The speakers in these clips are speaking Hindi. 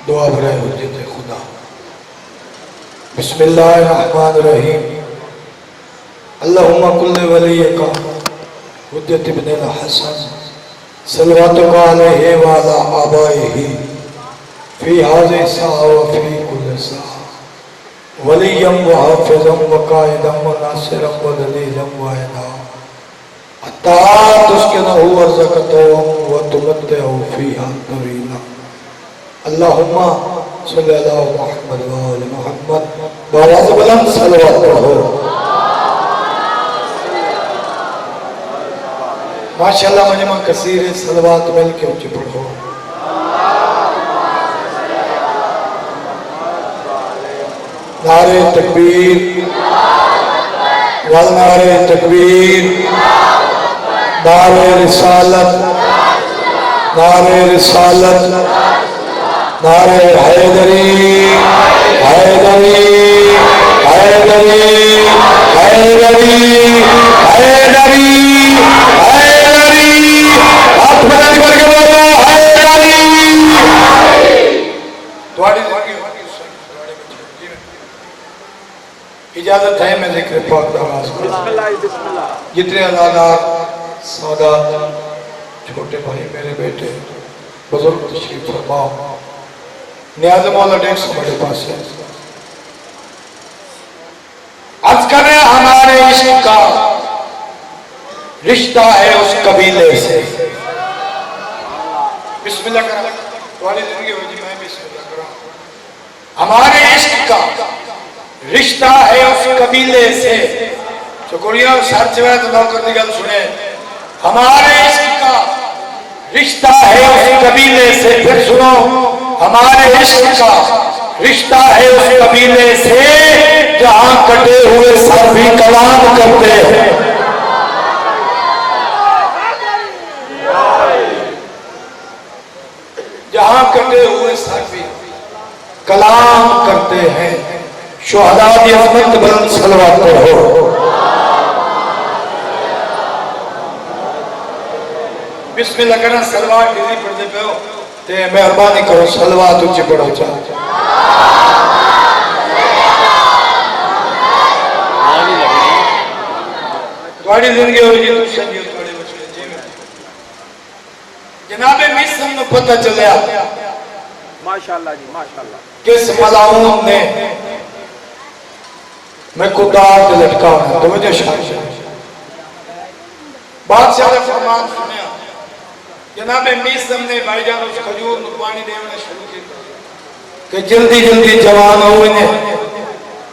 दुआ बराए हुज्जत खुदा। बिस्मिल्लाहिर्रहमानिर्रहीम। अल्लाहुम्मा कुल्ले वलियका हुज्जत इब्न हसन सल्लल्लाहु अलैहि व अला आबाइही फी हाज़ि साअ व फी कुल्लि साअ वलिय्यम व हाफ़िज़म व काइदम व नासिरम व दलीलम व इना अत्ता तुस्किनहु अर्ज़क़तहु व तुमत्तिअहु फ़ीहा तवीला। अल्लाहुम्मा सल्लि अला मुहम्मद व आलि मुहम्मद। बावाज़ बुलंद सलवात पढ़ो। माशाअल्लाह मजमा कसीर है, सलवात मिल के ऊंची पढ़ो। नारे तकबीर वल नारे तकबीर, नारे रिसालत, नारे रिसालत, नारे हैदरी हैदरी हैदरी हैदरी हैदरी हैदरी। हाथ बुलंद करके बोलो हैदरी। इजाजत है मैं जिक्र पाक नमाज पढ़ूं। जितने आज़ादात सादात छोटे भाई मेरे बेटे बुजुर्ग तशरीफ फरमाओ। नियाज़ मौला डेढ़ सौ मेरे पास है। अर्ज करें हमारे इश्क का रिश्ता है उस कबीले से। बिस्मिल्लाह करा तुम्हारी जिंदगी हो जी, मैं बिस्मिल्लाह करा। हमारे इश्क का रिश्ता है उस कबीले से। चुकुड़िया सर्च में तो नौकर की गल सुने। हमारे इश्क का रिश्ता है उस कबीले से। फिर सुनो, हमारे इश्क का रिश्ता है उस कबीले से जहां कटे हुए सर भी कलाम करते हैं। जहां कटे हुए सर भी कलाम करते हैं। शुहदा की अज़मत बुलंद सलवात पढ़ो। बिस्मिल्लाह करना सलवात ढीली पढ़ते पे हो ते मेहरबानी करो सलवात ऊंची पढ़ो। तुम्हारी जिंदगी हो जी तुम समझियो थोड़े बच्चे जी में जनाबे मिस्र में पता चलिया माशाअल्लाह जी माशाअल्लाह किस मलाऊन ने मैं कुदार से लटका हूं। तो मुझे बादशाह ने फरमान सुनिया। जनाबे मिस्र ने भाईजान उस खजूर को पानी देना शुरू किया कि जल्दी जल्दी जवान हो इन्हें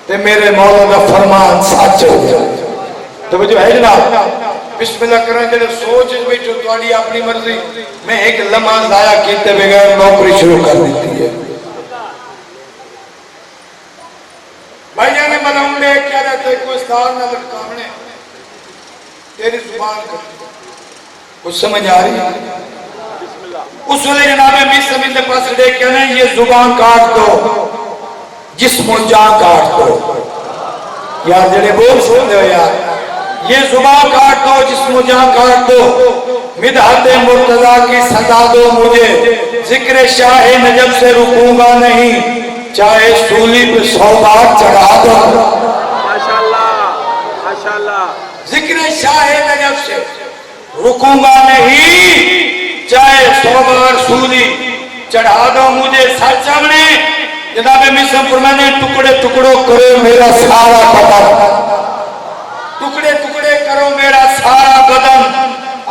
ते मेरे मौला का फरमान सच हो गया। तो मुझे है जनाब बिस्मिल्लाह करें जब सोच बैठो तुम्हारी अपनी मर्जी। मैं एक लम्हा जाया किए बगैर नौकरी शुरू कर दी है। भाईजान ने मलाउंडे क्या रहते कोई उस्ताद ना लटकावने तेरी जुबान कर कुछ समझ आ रही है। उस वाले जनाबे मिस्र के पास देख के ना ये जुबान काट दो जिस्म जान काट दो। यार जड़े बोल सुनते हो यार, ये जुबान काट दो जिस्म जान काट दो। मिदहत मुर्तजा की सजा दो मुझे, जिक्र शाह नजब से रुकूंगा नहीं, चाहे सूली पे 100 बार चढ़ा दो। माशाअल्लाह माशाअल्लाह। जिक्र शाह नजब से रुकूंगा नहीं, चाहे 100 बार सूली चढ़ा दो मुझे। सच सामने जनाबे मिस्र मैंने टुकड़े टुकड़ों करो मेरा सारा बदन, टुकड़े टुकड़े करो मेरा सारा बदन,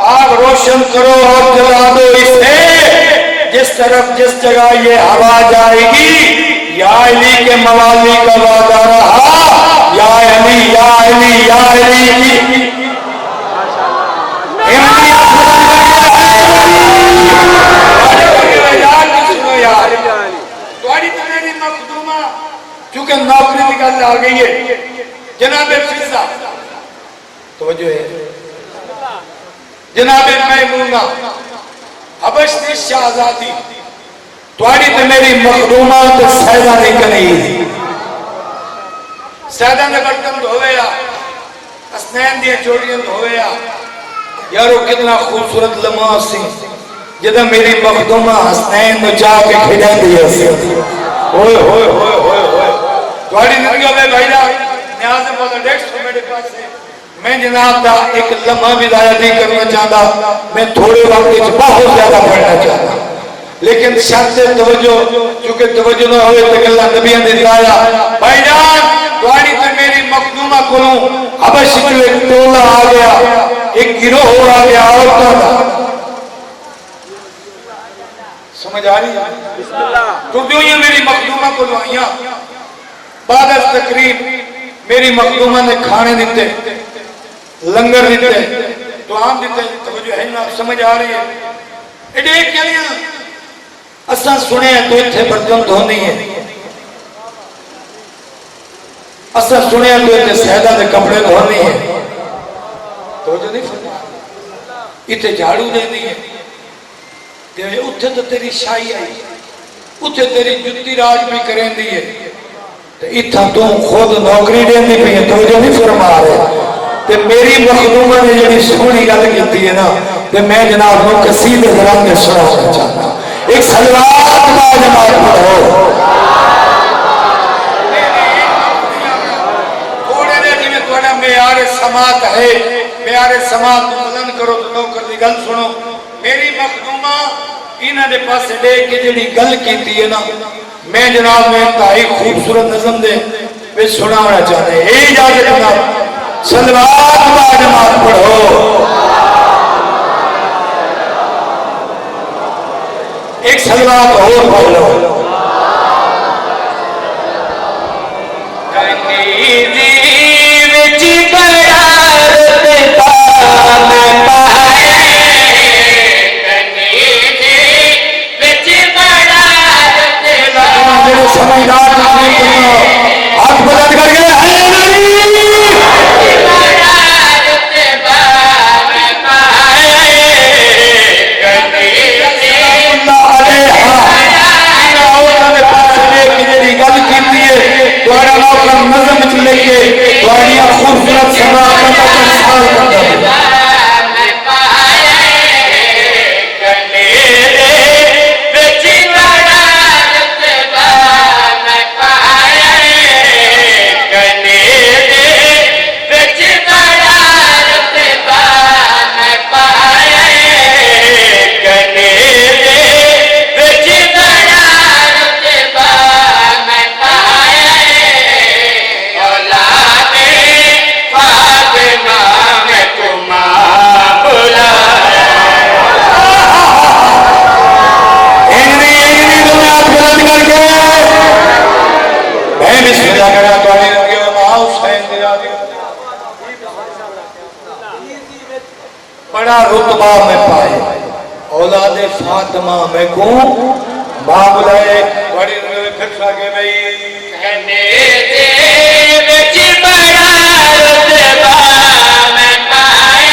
आग रोशन करो और जला दो इसे। जिस तरफ जिस जगह ये हवा जाएगी या अली के मवाली का वादा रहा, या अली या अली या अली। क्योंकि नौकरी की गल आ गई है जनाबे फिजा तो है जनाबे मैमूना हबश की शहजादी तुम्हारी तो मेरी मखदूमा तो सैदा नहीं करी। सैदा ने बर्तन धोया, असनैन दी चोटियां धोया। यारो कितना खूबसूरत लम्हा सी जब मेरी मखदूमा हसनैन नु चाह के खिलाती है ओए होए होए होए होए तुम्हारी जिंदगी में भाई न्याज बोला नेक्स्ट मेरे पास है मैं जनाब का एक लम्हा भी जाया नहीं करना चाहता मैं थोड़े वक्त बहुत ज्यादा पढ़ना चाहता लेकिन शर्त तवज्जो क्योंकि तवज्जो ना होए तो गल्ला नबियां ने दिखाया भाईजान तुम्हारी तो मेरी मखदूमा को हबश जो एक टोला आ गया एक गिरोह आ गया औरतों का समझ आ रही है तो जो ये मेरी मखदूमा को आइया बाद तकरीब मेरी मखदूमा ने खाने दिते लंगर दिते दुआन दिते तवज्जो है ना समझ आ रही है एडे क्या असा सुने तो इतने बर्तन धोनी है असा सुने तो इतने सैदा के कपड़े धोनी है तो जो नहीं इतने झाड़ू देनी है उत्थे तो तेरी शाही आई उत्थे तेरी जुत्ती राज भी करेंदी है तो इतना तू खुद नौकरी देनी पई है तो जो नहीं फरमा रहे ते मेरी मखदूमा ने जी सोहनी गल की है ना ते मैं जनाब को कसीदे दरान में सुनाना चाहता एक सलवात बाजमात पढ़ो थोड़े देर जिमें थोड़ा मेयारे समात है मेयारे समात को बुलंद करो तो नौकर की गल सुनो मेरी मखदूमा इन्हां दे पासे ले के जेड़ी गल कीती है ना मैं जनाब में इंतहाई खूबसूरत नज़म दे वे सुनाना चाहते हैं यही जाके जनाब सलवात बाजमात पढ़ो एक सलवात और पढ़ लो समझदार हाथ बुलंद करके खूबसूरत बड़ा रुतबा में पाए औलादे फातिमा में को मां बुलाए बड़ी खर्चा के भाई कने दे विच बड़ा रुतबा में पाए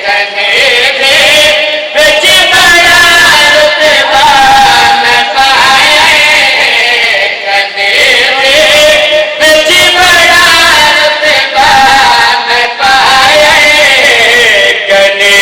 कने दे विच बड़ा रुतबा में पाए कने दे विच बड़ा रुतबा में पाए कने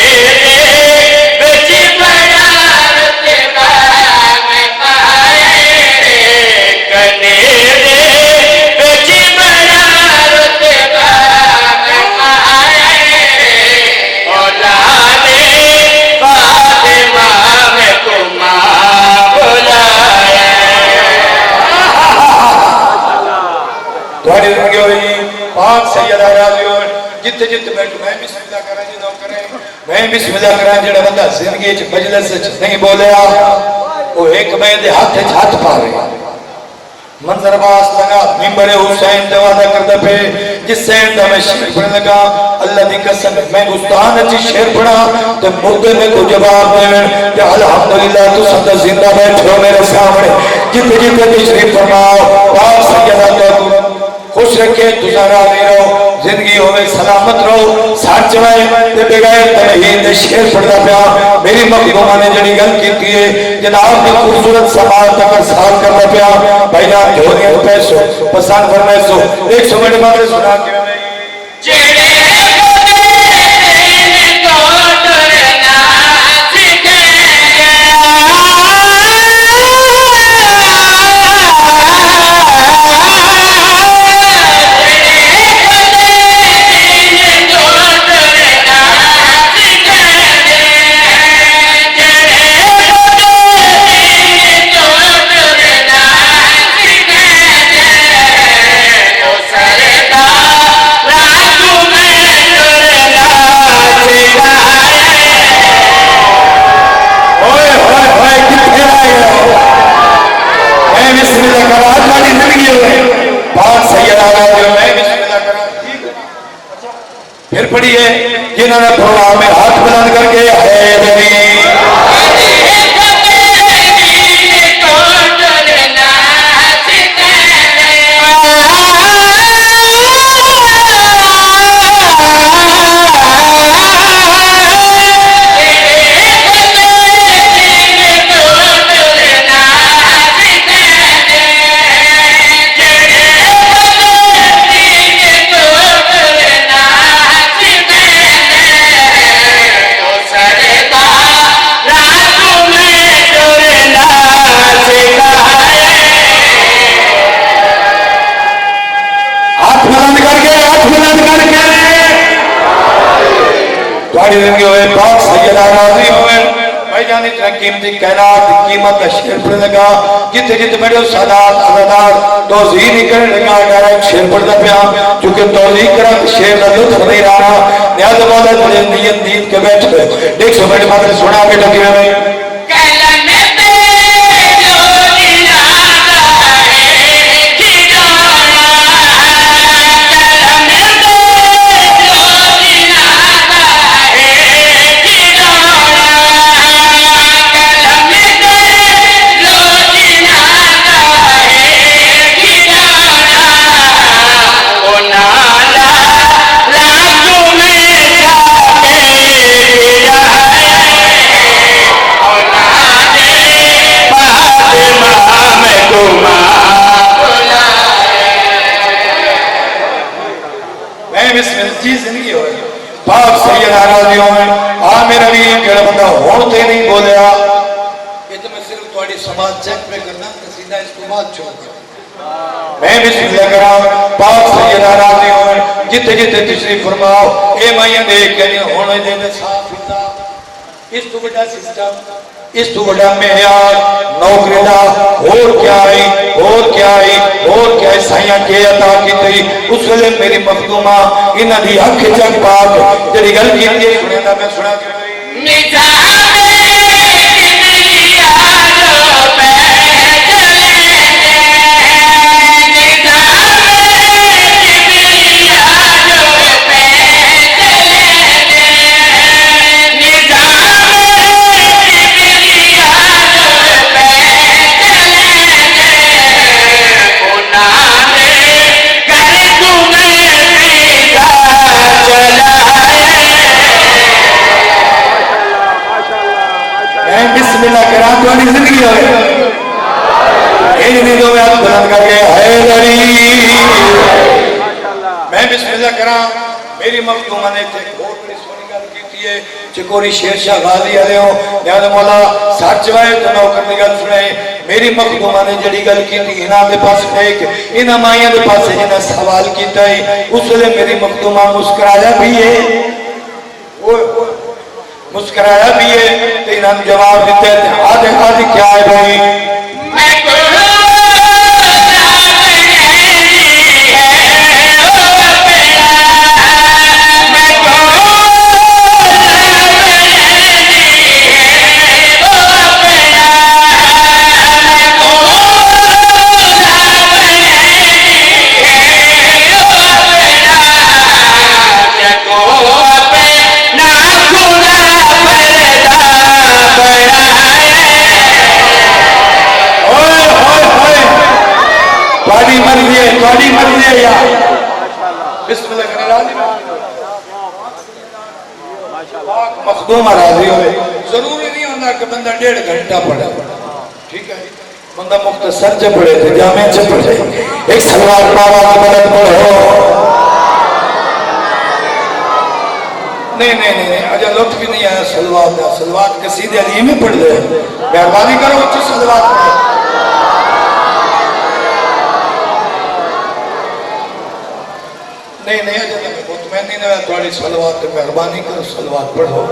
जिथे जिथे बैठो मैं बिस्मिल्लाह करा जी दो करे मैं बिस्मिल्लाह करा जेड़ा बंदा जिंदगी च मजलिस च नहीं बोलिया वो एक मैं दे हाथ च हाथ पा रहे मंजर बास लगा मिंबर हुसैन ते वादा करदा पे जिस सैन दा मैं शेर पढ़ लगा अल्लाह दी कसम मैं गुस्तान च शेर पढ़ा ते मुर्दे में को जवाब देवन ते अल्हम्दुलिल्लाह तू सदा जिंदा बैठो मेरे सामने जिथे जिथे तशरीफ फरमाओ पाक सैयदा को खुश रखे तुसारा रहो जिंदगी होवे सलामत रहो सच में ते बगैर तमहीद दे शेर पढ़दा पिया मेरी मखदूमा ने जड़ी गल कीती है जनाब दी खूबसूरत समाज तक साथ करदा पिया भाई ना जोरियां पैसो पसंद फरमाइसो 100 मिनट बाद सुना के जेड़े को टरना सीखे प्यारी जिंदगी होए पाक सैयदा राजी होए भाई जान इतना कीमती कायनात कीमत का शेर पढ़ लगा जिते जिते बड़े सादात आजादार तौज़ीह नहीं करने लगा डायरेक्ट शेर पढ़ता पिया क्योंकि तौज़ीह करा शेर का लुत्फ नहीं रहा न्याज मौला तुझे नियत नींद के बैठ गए 100 मिनट बाद सुना के टके में पाक सैयदा राजी होवे आ मेरा भी केड़ा बंदा होण ते नहीं बोलिया ये तो मैं सिर्फ तुम्हारी समाज चेक पे करना कसीदा इस तो बाद छोड़ मैं बिस्मिल्लाह करा पाक सैयदा राजी होवे जिते जिते तशरीफ फरमाओ ए माया देख के होने दे साफ होता इस तो बड़ा सिस्टम इस तो बड़ा मेयार नौकरी दा और क्या है साइयां के अता कीती उस वेले मेरी मखदूमा इन्हां दी अख जग पाक जेड़ी गल कीती सुनेदा मैं सुना के बिस्मिल्लाह करा तुम्हारी जिंदगी होए इन दिनों में आप बुलंद करके हैदरी मैं बिस्मिल्लाह करा मेरी मखदूमा ने बहुत बड़ी सोनी गल कीती है चिकोरी शेरशाह गाजी वाले हो न्याज मौला सच वाए तो नौकर दी गल सुनाए मेरी मखदूमा ने जड़ी गल कीती इना दे पास एक इना माइयां दे पास जिन्हें सवाल कीता है उस वेले मेरी मखदूमा मुस्कुराया भी है मुस्कुराया भी है तो इन्होंने जवाब दिते आदि क्या है भाई थोड़ी मर्जी है यार बिस्मिल्लाह करे राजी माशाल्लाह मखदूम राजी होवे जरूरी नहीं होता कि बंदा 1.5 घंटा पढ़े ठीक है बंदा मुख्तसर से पढ़े थे जामे से पढ़े एक सलवार बाबा की मदद पढ़ो नहीं अजा लुत्फ भी नहीं आया सलवात कसीदे अली में पढ़ दे मेहरबानी करो उच्च सलवात पढ़ो नहीं अजय मैं मुतमैन नहीं है थोड़ी सलवात पे मेहरबानी करो सलवात पढ़ो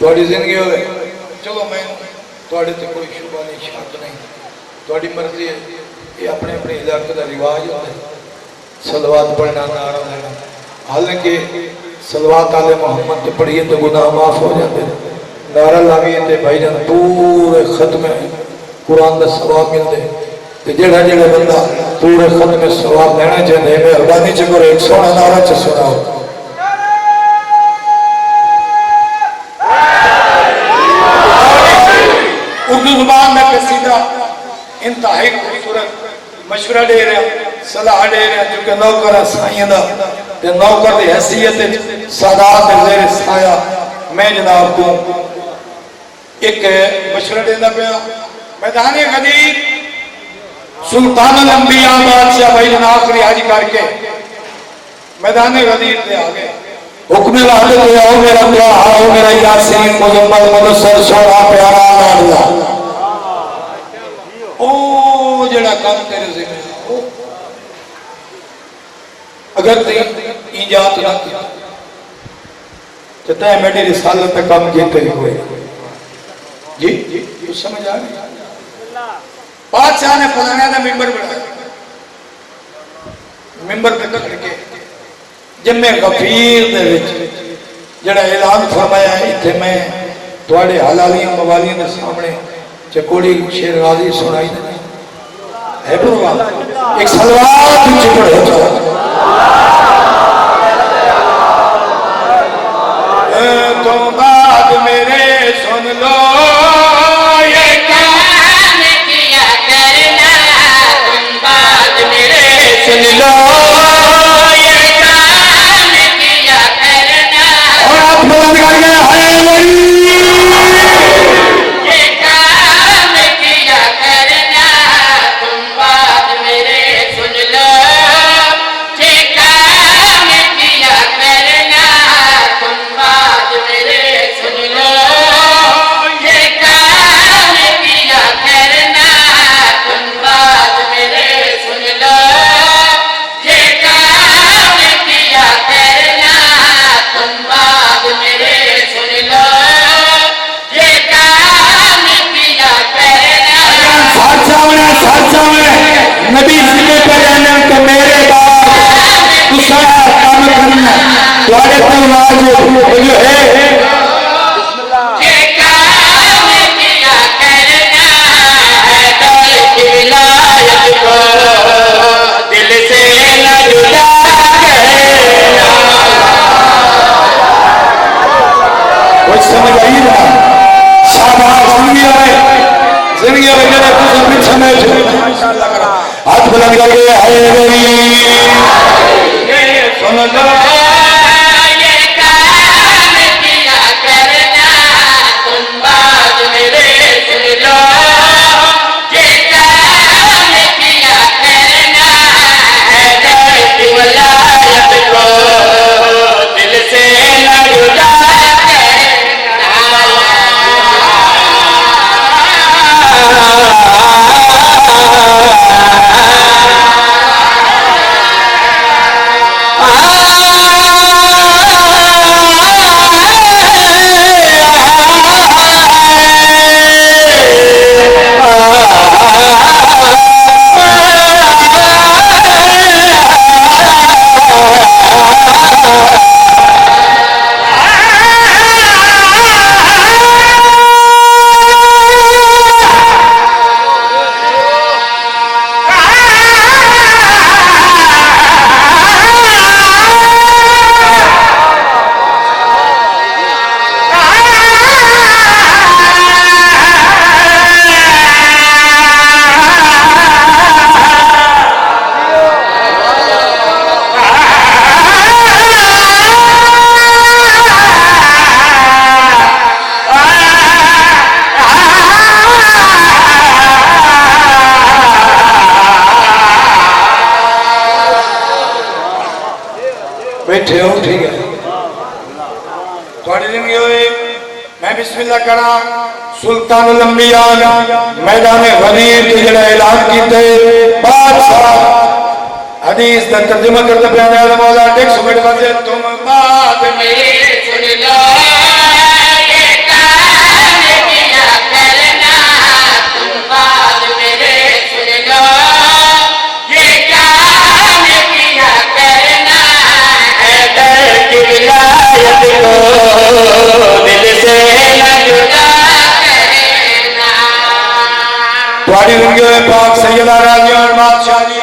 थोड़ी जिंदगी हो चलो मैं थोड़े ते कोई शुबा नहीं शक नहीं थोड़ी मर्जी है ये अपने अपने इलाके का रिवाज होता है सलवात पढ़ना नारा देना हालांकि सलवात आले मोहम्मद ते पढ़िए तो गुनाह माफ हो जाते हैं नारा लावीए ते भाईजान पूरे खत्म कुरान का सवाब मिलते ते जेड़ा जेड़ा बंदा पूरे खत्म सवाब लेना चाहते मेहरबानी च करो एक सोना नारा च सुनाओ उर्दू जुबान में कसीदा इंतहाई खूबसूरत मशवरा दे रहा सलाह दे रहा क्योंकि नौकर साइयां दा ते नौकर दी हैसियत सादात ज़ेर साया मैं जनाब को एक मशवरा देना पाया मैदान गदीर सुल्तानुल अंबिया बादशाह भाई जनाब आखिरी हज करके मैदान गदीर से आ गए हुक्म वाले तो आओ मेरा दुआ आओ मेरा यासीन मुजम्मल मुदस्सर सोना प्यारा लाडला ओ जड़ा काम तेरे जिम्मे हो अगर ते इजात ना किया तो तय मेरी रिसालत का काम जीते हुए जी कुछ समझ आ गई। बादशाह ने फलाने का मिंबर बनाया, मिंबर पे कट के जम्मे गफीर दे विच जड़ा ऐलान फरमाया इत्थे मैं थोड़े हलालियां मवालियां के सामने चकोड़ी शेर गाजी सुनाई दे है भगवान एक सलवात पीछे पढ़ो तो बाद मेरे सुन लो ये काम किया करना तुम बाद मेरे सुन लो ये काम किया करना और आप बुलंद करके हाय वली ये काम किया करना तुम बात मेरे सुन लो ये काम किया करना तुम बात मेरे सुन लो ये काम किया करना तुम बात मेरे सुन लो ये काम किया करना तुम बात मेरे सुन लो ये काम किया करना नबी जिले पे रहने तो मेरे बाद दूसरा काम करना तुम्हारे तो आवाज जो है ये काम किया करना है दौलत की विलायत को दिल से न जुदा करना कुछ समझ आई ना शाबाश जिंदगी में जरा कुछ अपनी समय हाथ बुलंद करके हाय वली सुन लो ये काम किया करना तुम बात मेरे सुन लो ये काम किया करना है दौलत की विलायत को दिल से न जुदा बैठे हो ठीक है थोड़ी जिंदगी हुई मैं बिस्मिल्लाह करा सुल्तानुल अंबिया मैदान गनीम के जड़ा ऐलान कीते बादशाह हदीस का तर्जुमा करते प्यारे मौला टेक सुमेट बजे तुम बात मेरी सुन लो ये काम किया करना तुम बात मेरे सुन लो ये काम किया करना है दर की विलायत को दिल से न जुदा करना तुम्हारी जिंदगी में पाक सैयदा राजी और बादशाह जी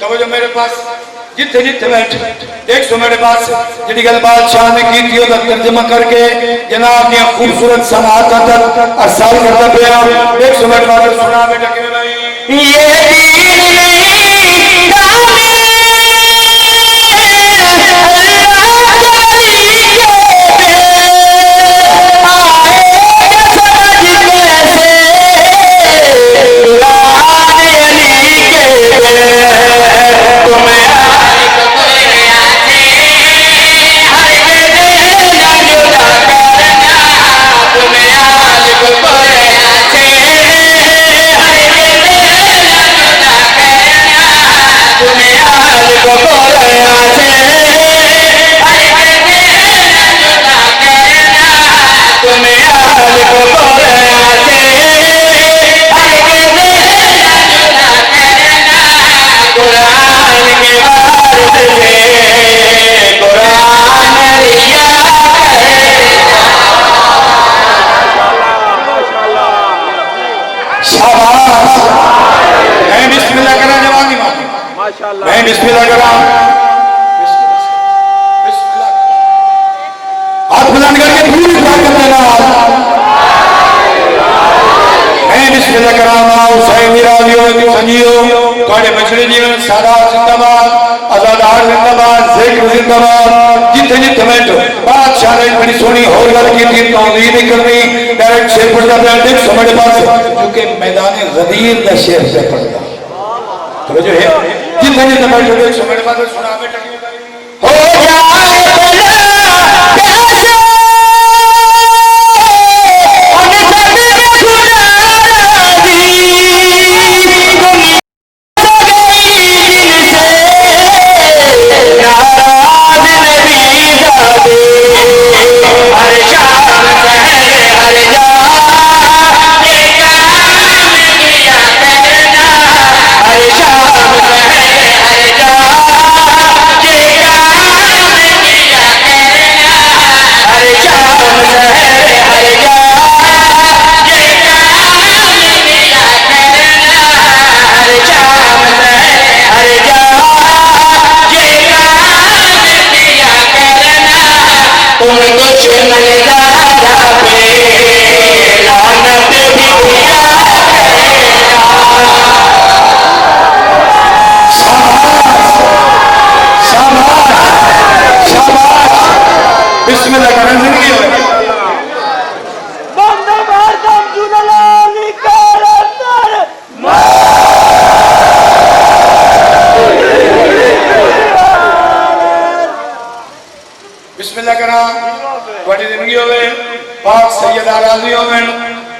तो जो मेरे पास जिथे जिथे बैठे देख सो मेरे पास जी गल बादशाह ने की थी तर्जमा करके जनाब ने खूबसूरत समात अरसाल करता पाया देख सो मेरे पास सुना बेटा कि भाई कराम हाथ बुलंद करके पूरी ताकत देना मैं बिस्मिल्लाह कराम हुसैन निरालियो संजियो थोड़े बचड़े जीवन सादा जिंदाबाद आजादार जिंदाबाद जिक्र जिंदाबाद जिथे जिथे बैठो बादशाह ने बड़ी सोनी होर गल की थी तो नहीं करनी डायरेक्ट शेर पढ़ता पे देख समझ पास क्योंकि मैदान गदीर का शेर से पढ़ता तो जो है जिथे जिथे बैठो देख समझ पास सुना बेटा हो जाए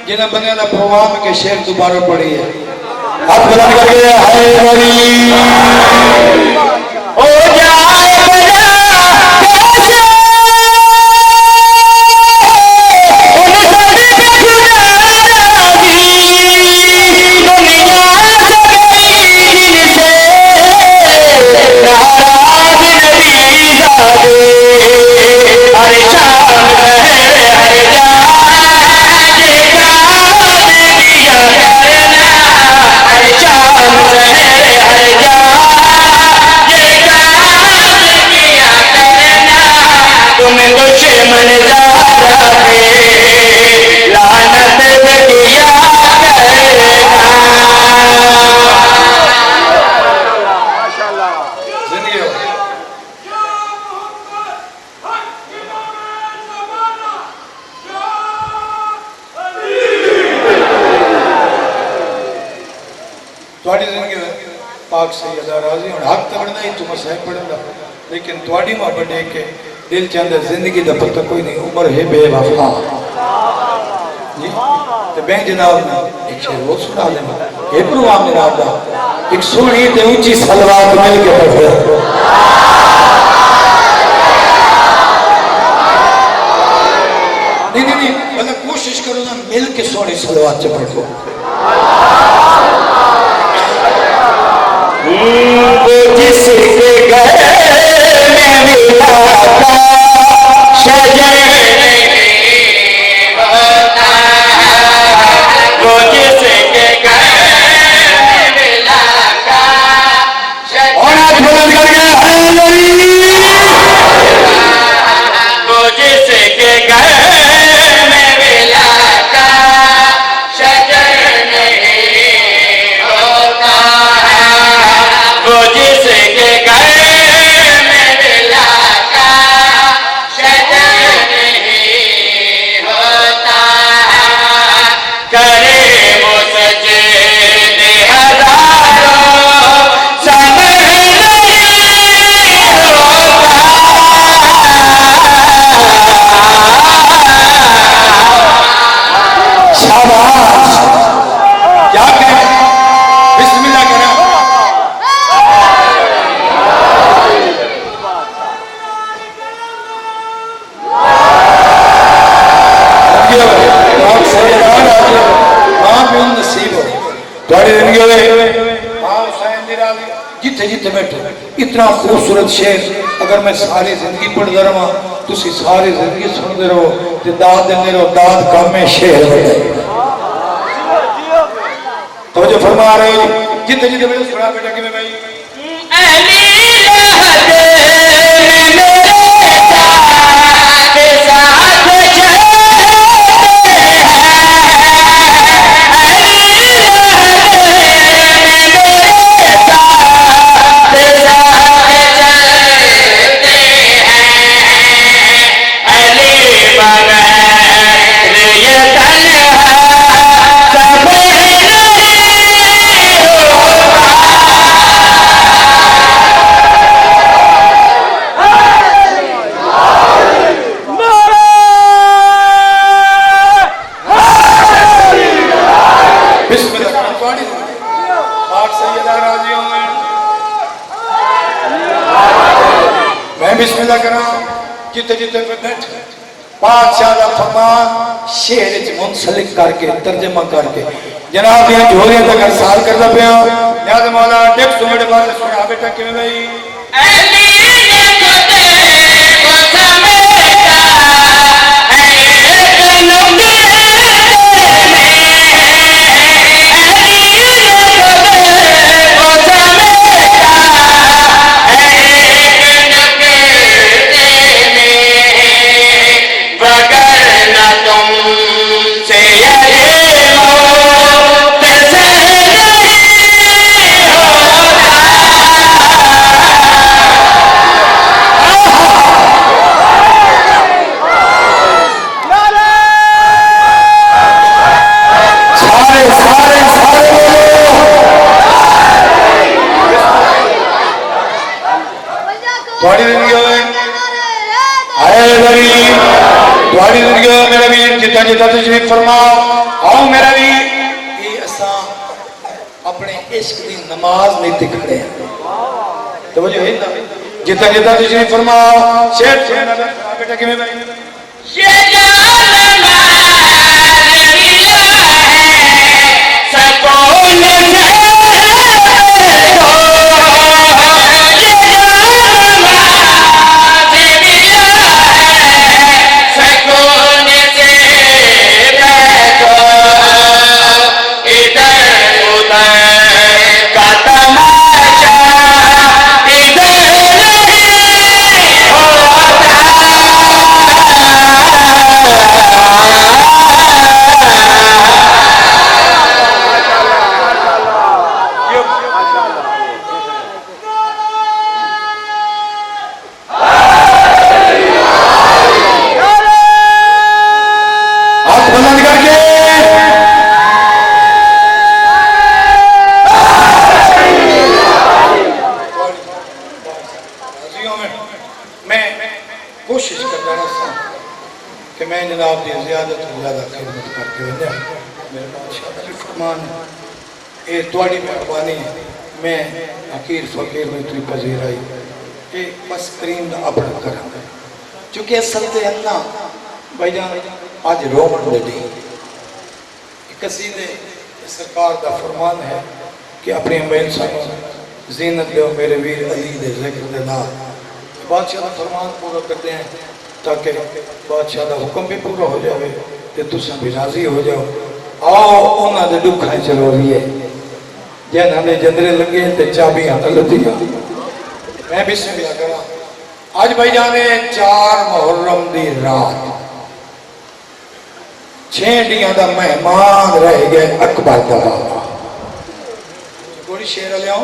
जिन्हें बने ना प्रोग्राम के शेर दोबारा पड़ी है हाथ बुलंद करके हाय मेरी ओ जाए लेकिन थोड़ी मोहब्बत है कि दिल चाहता जिंदगी का पता कोई नहीं उम्र है बेवफा जी तो मैं जनाब एक शेर वो सुना देना ये प्रोग्राम जनाब दा एक सोहनी ते ऊंची सलवात मिल के पढ़ो नहीं मतलब कोशिश करो ना मिल के सोहनी सलवात च पढ़ो जिसके घर में मिला था शजर होता वो जिसके घर में मिला था और आज बुलंद करके वो जिसके घर में मिला था शजर नहीं होता वो जिसके घर में मिला का शजर नहीं होता करे वो सजदे हजारों समय नहीं होता शाबाश क्या कहें बिस्मिल्लाह करें जिथे जिथे बैठो इतना खूबसूरत शेर अगर मैं सारी जिंदगी पढ़ता रहा तुम सारी जिंदगी सुनते रहो तो दाद देते रहो दाद कम में शेर तो जो फरमा रहे हो जिथे जिथे बैठो सुना बेटा कि भाई जिते पे बैठे बादशाह का फरमान शेर च मुंसलिक करके तर्जमा करके जनाब दियां झोलियां तक साल करदा पिया याद मौला देख सुमड़े बात सुना बेटा किवें भाई अली ने खुदे को समेटा है एक नबी थोड़ी जिंदगी आए गरीब थोड़ी जिंदगी मेरा वीर जितना जितना तशरीफ फरमाओ आओ मेरा वीर ये असा अपने इश्क की नमाज नहीं दिखते तो वजह है जितना जितना तशरीफ फरमाओ शेर सुनना बेटा किवें भाई ये जान मार मिला है सकून से मेहरबानी मैं हकीर फकीर में तुझी पजीर आई कि बस करीम का अपना करा चूंकि असल ते अन्ना भाईजान आज रोमन दे दी कसीदे सरकार का फरमान है कि अपनी अमीन सानू जीनत दो मेरे वीर अली दे जिक्र दे नाल बादशाह का फरमान पूरा करते हैं ताकि बादशाह का हुक्म भी पूरा हो जाए तो तुम भी राजी हो जाओ आओ उन्होंने दुखा चलो रही है जैन हमें जंदरे लगे तो चाबियां लदियां मैं भी सुनिया करा आज भाई जाने 4 मुहर्रम दी रात 6 डियां दा मेहमान रह गए अकबर दा बाबा थोड़ी शेर लियाओ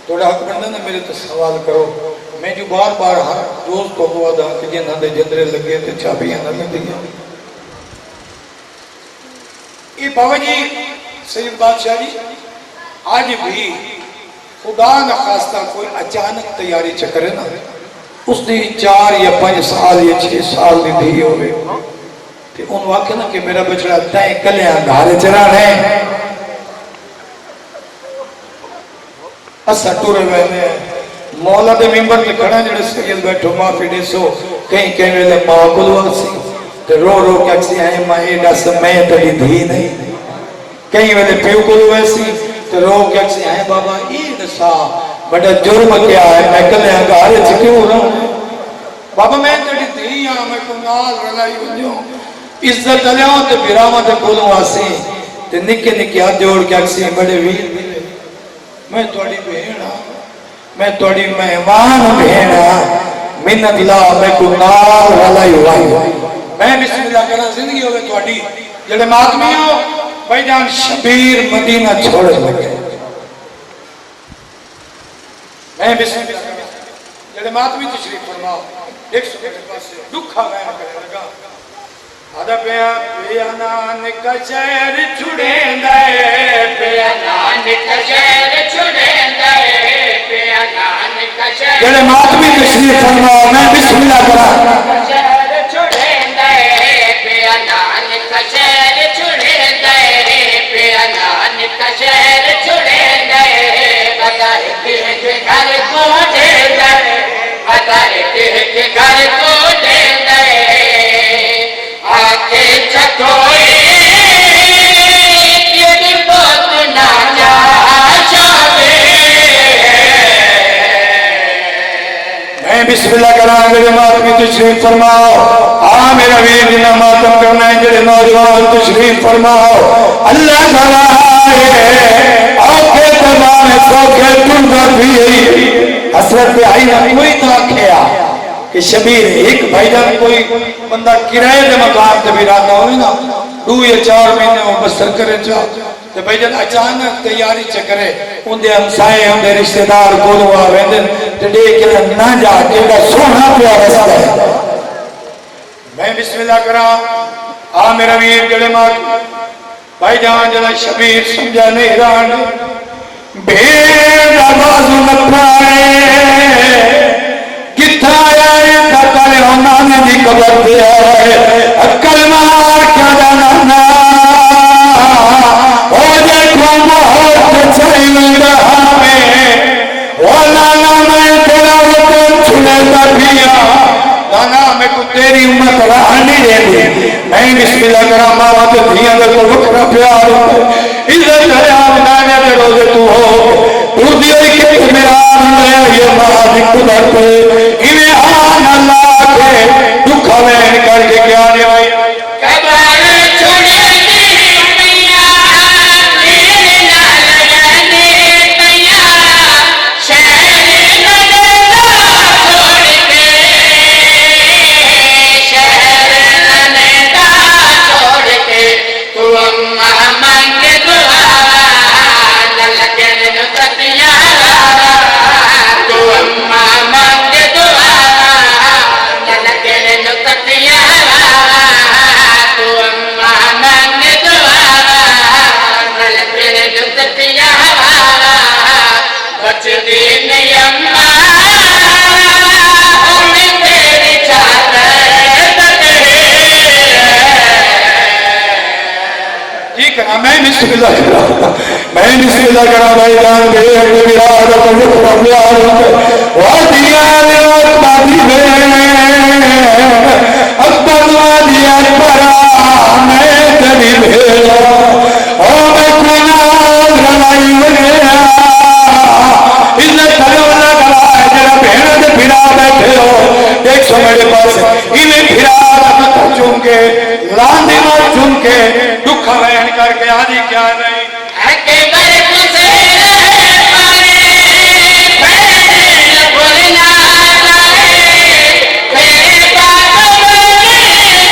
थोड़ा हक बनदा ना मेरे तो सवाल करो मैं जो बार बार हर रोज तो दुआ दा कि जैन हमें जंदरे लगे तो चाबियां लदियां ये बाबा जी सैयद बादशाह जी आज भी खुदा न खास्ता कोई अचानक तैयारी चकरे ना उसकी 4 या 5 साल या 6 साल की धी हो उन वाक्य ना कि मेरा बछड़ा तय कलिया घारे चरा है असा टुरे वेले मौला दे मिंबर ते खड़ा जेड़े सैयद बैठो माफी देसो कहीं कहीं वेले मां कुलवासी ते रो रो के अक्सी आए मां ए दस मैं तेरी धी नहीं कहीं वेले प्यो कुलवासी तो रो के अक्सी आए बाबा ये दसा बड़ा जुर्म क्या है मैं कलिया घर च क्यों रहूं बाबा मैं तेरी धी हां मैं को नाल रलाई वजो इज्जत लियाओ ते बिरामा ते कुलवासी ते निके निके हाथ जोड़ के अक्सी बड़े वीर मिले मैं थोड़ी बहन हां मैं थोड़ी मेहमान बहन हां मिन्नत ला मैं को नाल रलाई वाई मैं बिस्मिल्लाह करा जिंदगी होवे थोड़ी जेड़े मातमी हो भाईजान शबीर मदीना छोड़ लगे मैं बिस्मिल्लाह करा जेड़े मातमी तशरीफ फरमाओ 100 के पास दुखा मैं करे लगा आदा पिया नानक शहर छुड़ेंदा पिया नानक शहर छुड़ेंदा पिया नानक शहर जेड़े मातमी तशरीफ फरमाओ मैं बिस्मिल्लाह करा शहर छुड़ेंदा पिया नानक शहर छुड़ेंदा पिया नानक शहर छुड़ेंदा बताए के घर को देंदा बताए के घर को देंदा बिस्मिल्लाह करा मेरे मातमी तशरीफ फरमाओ। आ मेरा वीर जिन्ना मातम करना है जेडे नौजवान तशरीफ फरमाओ। अल्लाह ताला औखे तमाम सौखे टुंडा भी हसरत पे आई ना कोई तो आखिया कि शबीर एक भाईजान कोई बंदा किराए के मकान से भी रहता हो ना 2 या 4 महीने वो बसर करे तो भाईजान अचानक तैयारी च करे उनके हमसाए उनके रिश्तेदार को आवेंदे ते देख के ना जाके सोना प्यारा रास्ता है। मैं बिस्मिल्लाह करा आ मेरा वीर जड़े मार भाईजान जरा शबीर समझा नहीं रान भेड़ बाजू नपाए किथा आया कल होना दी कबर पे आए अकल मार क्या जाना ना ओ देखो मोहब्बत चाहिए हमें ओ नाना मैं तेरा वतन छुड़े तबिया नाना मैं को तेरी उम्मत रहने दे दे। मैं बिस्मिल्लाह करा मावा ते धिया दे को वखरा प्यार इज्जत है नाने दे रोजे तू हो तू दियो के मेरा ये मादी कुदरत इन्हें आन अल्लाह के दुख में करके क्या ने भाई कबर छोड़े तेरी मैया मेरे लाल रहने मैया शहर ननदा छोड़ के शहर ननदा छोड़ के तू अम्मा मांगे दुआ न लगे न ततिया तू अम्मा मांगे दुआ न लगे न ततिया तू अम्मा मांगे दुआ न लगे न ततिया बच दी नहीं अम्मा मैं तेरी चादर ठीक है मैं बिस्मिल्लाह करा भाई जान दे अपने विराज को वखरा प्यार वादिया ने वादी में अकबर वादिया परा मैं तेरी भेड़ा ओ मैं कुनाल रलाई वने इज्जत करो ना करा जरा भेड़ दे फिरा बैठे हो देख सो मेरे पास इन्हें फिरा मत चूंके लांदे मत चूंके दुख रहन करके आदि क्या नहीं अकबर हुसैन पारे फैल बोलना जाए तेरे बाप में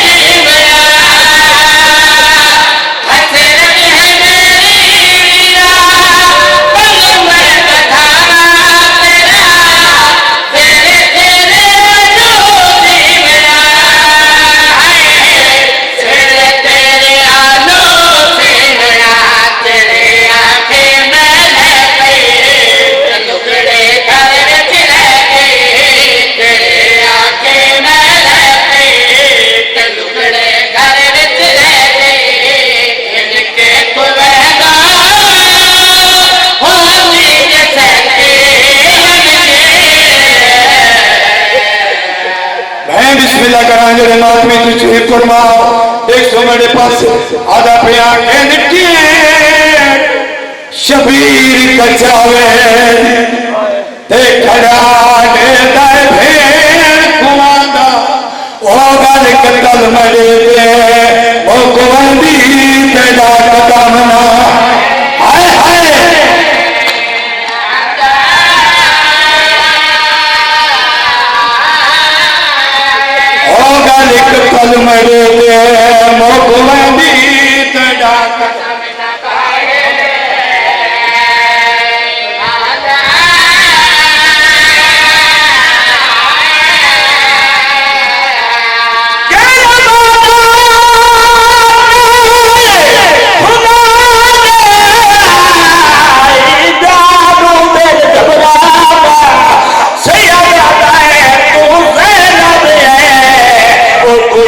जीवया हसरत है मेरी वीरा पल में बधाना तेरा तेरे तेरे जो जीवया तेरे तेरे आलो जीवया तेरे आंखें में लगे टुकड़े घर विच रह गए तेरे आंखें में लगे टुकड़े घर विच रह गए इनके कुवैदा होने जैसे मैं बिस्मिल्लाह करा जरे मातमी तशरीफ फरमाओ। देख सो मेरे पास आधा पे आके निकली शबीर कचावे ते खड़ा दे दे भेड़ कुआंदा ओ गल कतल मरे दे ओ कुआंदी तेरा कदम ना हाय हाय ओ गल कतल मरे दे ओ कुआंदी तेरा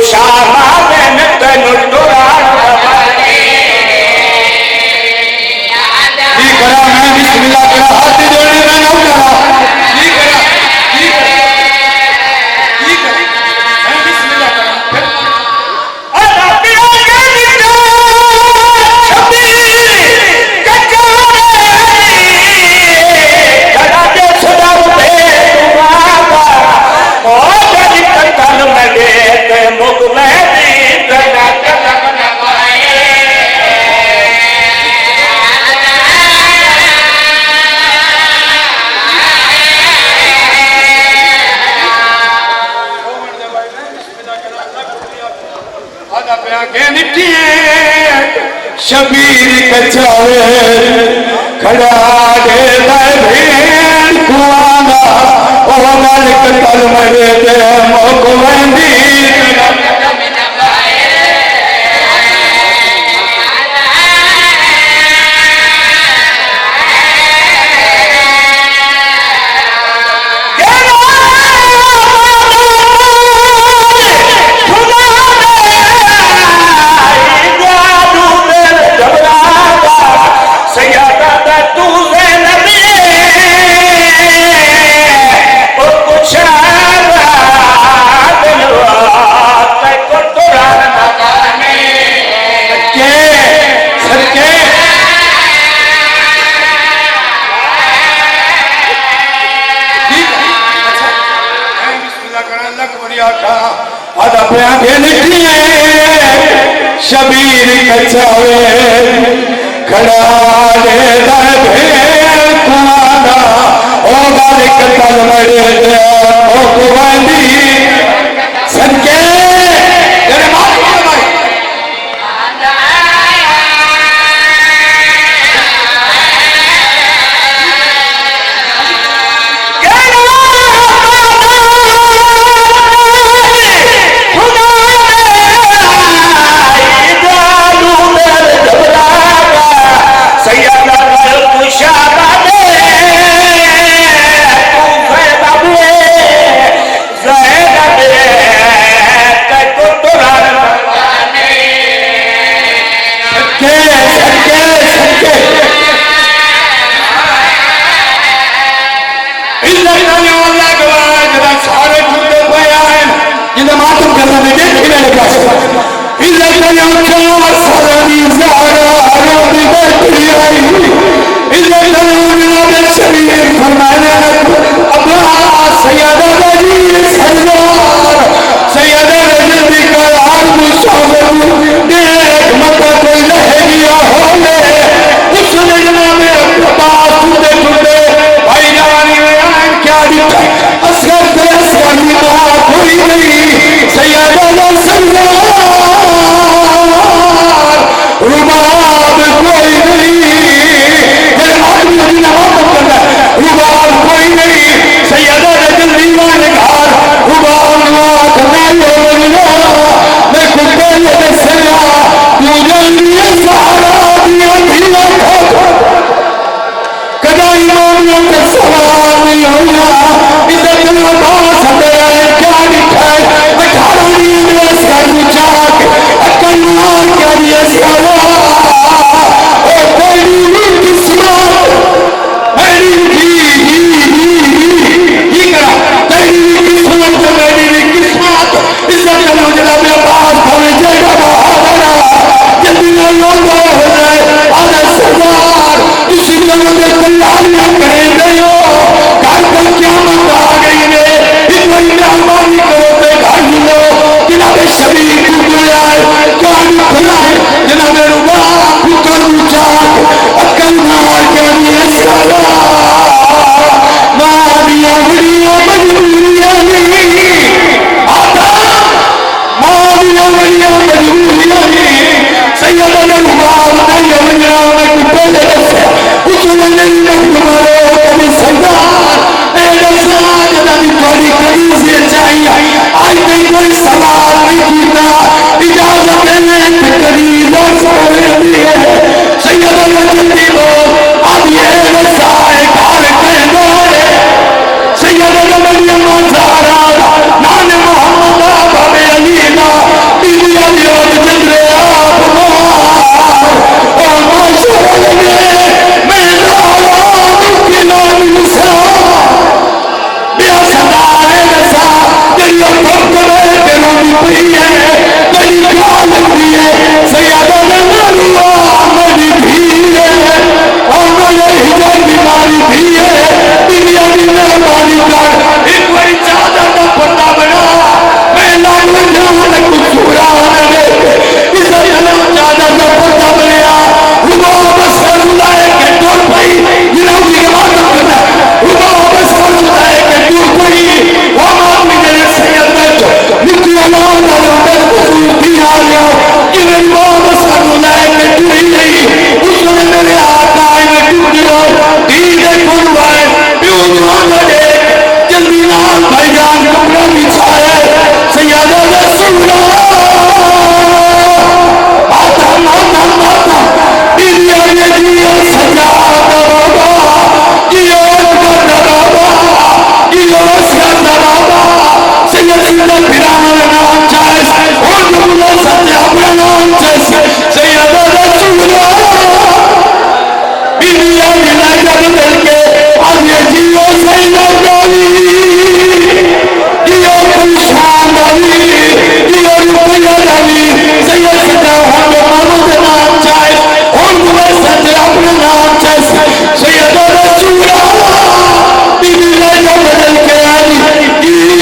शामा आंखें निठी शबीर कचावे खड़ा दे भेड़ कुआना ओ मालिक तल मरे दे मोकवंदी शबीर कचावे खड़ा दे भेड़ कुआना ओ मालिक तल मरे दे ओ कुवांदी सदके तेरे मालिक भाई रुबाब नहीं नहीं उसने मेरे आका में टुकड़ो ठीक है कुर्बान प्यूजवान दे जल्दी नाल भाईजान कपड़ा बिछाए सैयदा रसूलुल्लाह आता माता माता दुनिया में जियो सजा दरोगा जियो दरोगा जियो दरोगा सैयदा फिरान नाम चाहे और मुल्ला सत्य अपना नाम चाहे सैयदा रसूलुल्लाह दुनिया मिला जब दिल के आगे जियो सैयदा जियो खुशान अली जियो रुपया अली सैयदा हम मोहम्मद नाम चाहे और मुल्ला सत्य अपना नाम चाहे सैयदा रसूलुल्लाह दुनिया जब दिल के आगे जियो